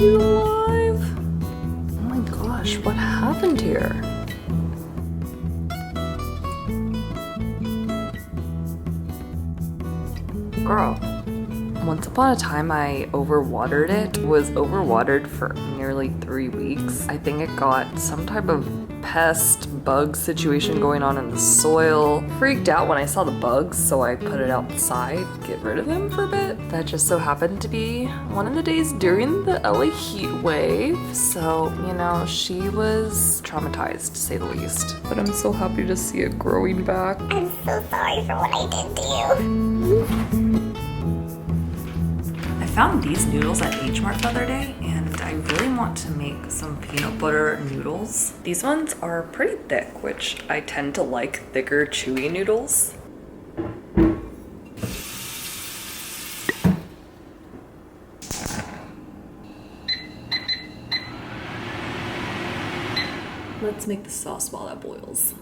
you alive? Oh my gosh, what happened here? Girl. Once upon a time I overwatered it. It was overwatered for nearly 3 weeks. I think it got some type of pest bug situation going on in the soil. Freaked out when I saw the bugs, so I put it outside, get rid of them for a bit. That just so happened to be one of the days during the LA heat wave. So, you know, she was traumatized to say the least. But I'm so happy to see it growing back. I'm so sorry for what I did to you. I found these noodles at H Mart the other day, and I really want to make some peanut butter noodles. These ones are pretty thick, which I tend to like thicker, chewy noodles. Let's make the sauce while that boils.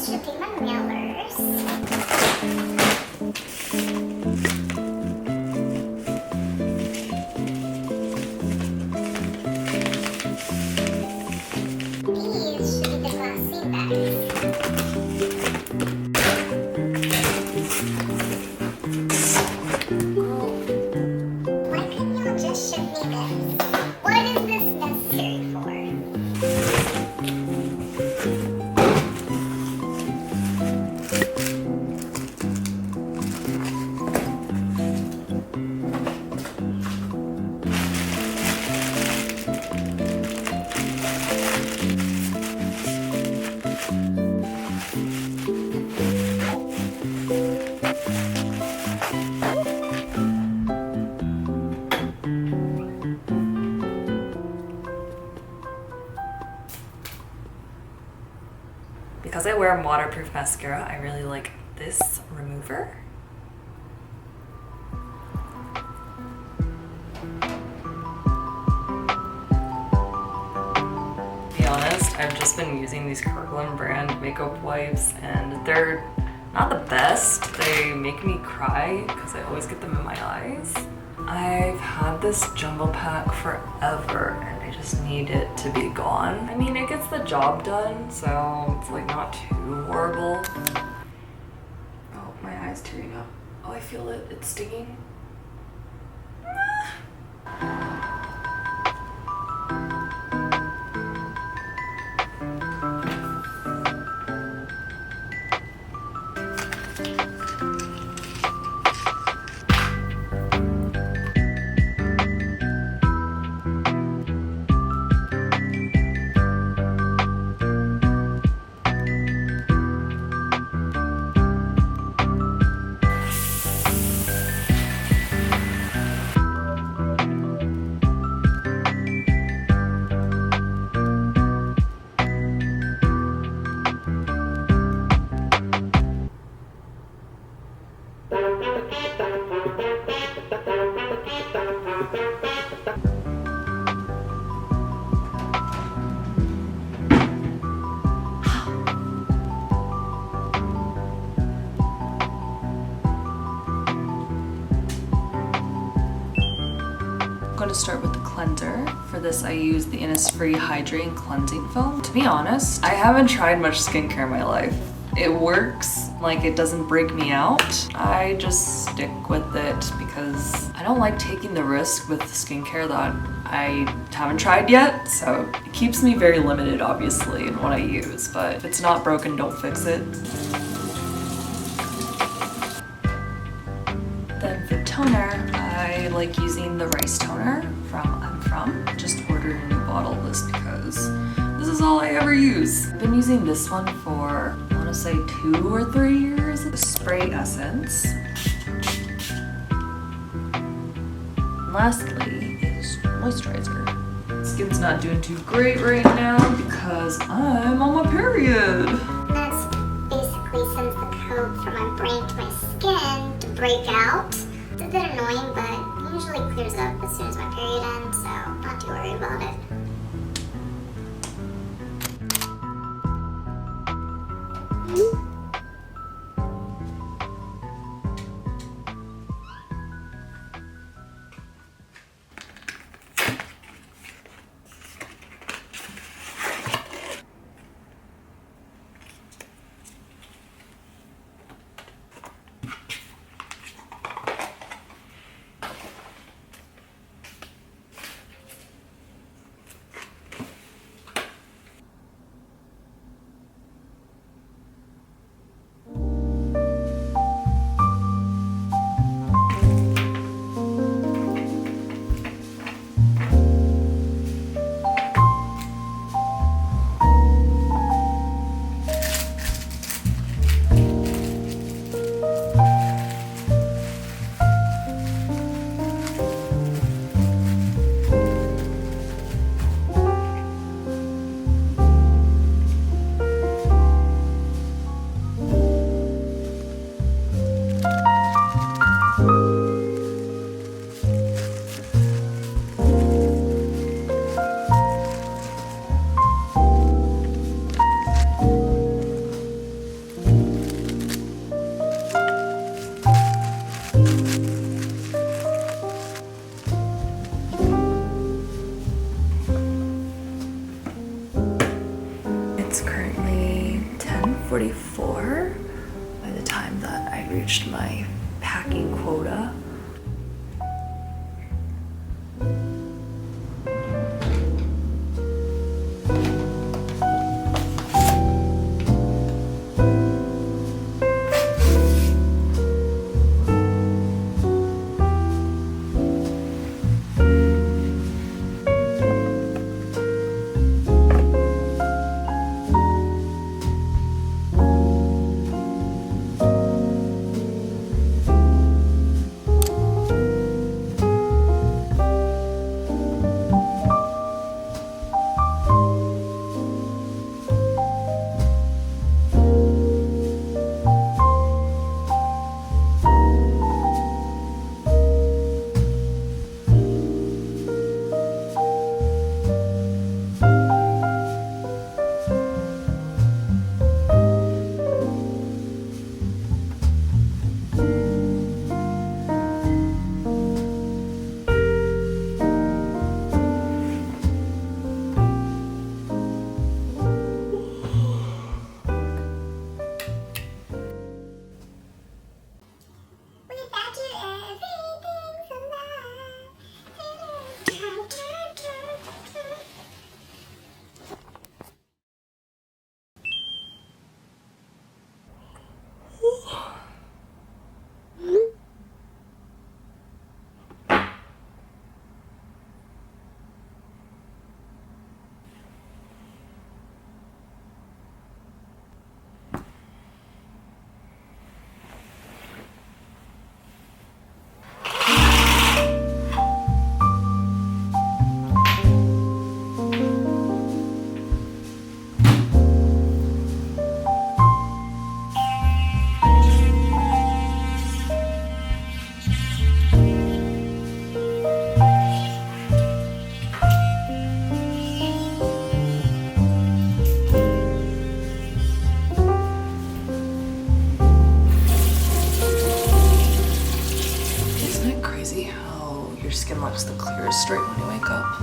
Should be my mailers. These should be the glassine bags. Why couldn't y'all just ship me this? What is this necessary for? Because I wear waterproof mascara, I really like this remover. To be honest, I've just been using these Cardigan brand makeup wipes and they're not the best. They make me cry because I always get them in my eyes. I've had this jumbo pack forever and I just need it to be gone. I mean, it gets the job done, so it's like not too horrible. Oh, my eye's tearing up. Oh, I feel it. It's stinging. I'm going to start with the cleanser. For this I use the Innisfree Hygiene Cleansing Foam. To be honest, I haven't tried much skincare in my life. It works, like it doesn't break me out. I just stick with it because I don't like taking the risk with skincare that I haven't tried yet. So it keeps me very limited obviously in what I use, but if it's not broken, don't fix it. Then for toner, I like using the rice toner from Just ordered a new bottle of this because this is all I ever use. I've been using this one for, I want to say 2 or 3 years. The spray essence. And lastly is moisturizer. Skin's not doing too great right now because I'm on my period. That's basically sends the code from my brain to my skin to break out. It's a bit annoying, but it usually clears up as soon as my period ends, so not too worried about it. 8:44 by the time that I reached my packing quota. Your skin looks the clearest straight when you wake up.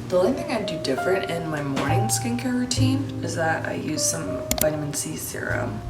The only thing I do different in my morning skincare routine is that I use some vitamin C serum.